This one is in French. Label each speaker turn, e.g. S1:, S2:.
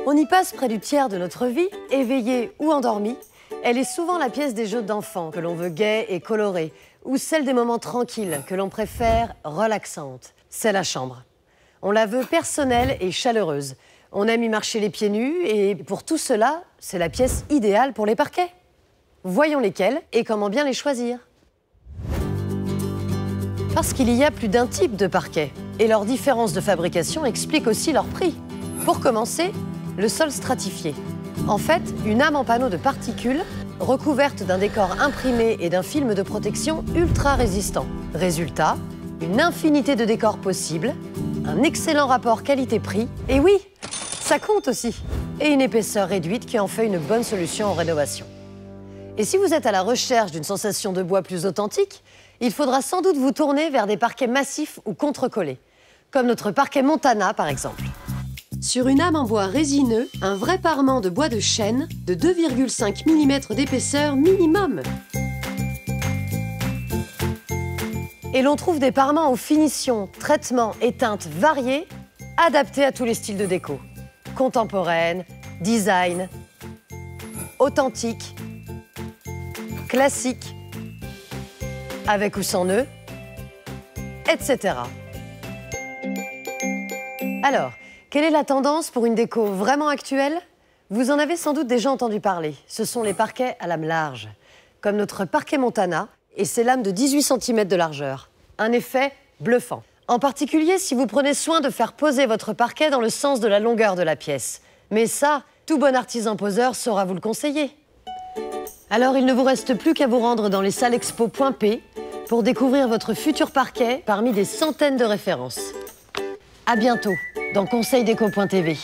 S1: On y passe près du tiers de notre vie, éveillé ou endormi. Elle est souvent la pièce des jeux d'enfants que l'on veut gaie et colorée, ou celle des moments tranquilles que l'on préfère relaxante. C'est la chambre. On la veut personnelle et chaleureuse. On aime y marcher les pieds nus et pour tout cela, c'est la pièce idéale pour les parquets. Voyons lesquels et comment bien les choisir. Parce qu'il y a plus d'un type de parquet et leurs différences de fabrication expliquent aussi leur prix. Pour commencer, le sol stratifié. En fait, une âme en panneau de particules recouverte d'un décor imprimé et d'un film de protection ultra résistant. Résultat, une infinité de décors possibles, un excellent rapport qualité-prix, et oui, ça compte aussi, et une épaisseur réduite qui en fait une bonne solution en rénovation. Et si vous êtes à la recherche d'une sensation de bois plus authentique, il faudra sans doute vous tourner vers des parquets massifs ou contre-collés, comme notre parquet Montana par exemple. Sur une âme en bois résineux, un vrai parement de bois de chêne de 2,5 mm d'épaisseur minimum. Et l'on trouve des parements aux finitions, traitements et teintes variées, adaptés à tous les styles de déco. Contemporaine, design, authentique, classique, avec ou sans nœud, etc. Alors, quelle est la tendance pour une déco vraiment actuelle? Vous en avez sans doute déjà entendu parler. Ce sont les parquets à lame large, comme notre parquet Montana et ses lames de 18 cm de largeur. Un effet bluffant. En particulier si vous prenez soin de faire poser votre parquet dans le sens de la longueur de la pièce. Mais ça, tout bon artisan poseur saura vous le conseiller. Alors il ne vous reste plus qu'à vous rendre dans les salles expo.p pour découvrir votre futur parquet parmi des centaines de références. À bientôt dans conseildéco.tv.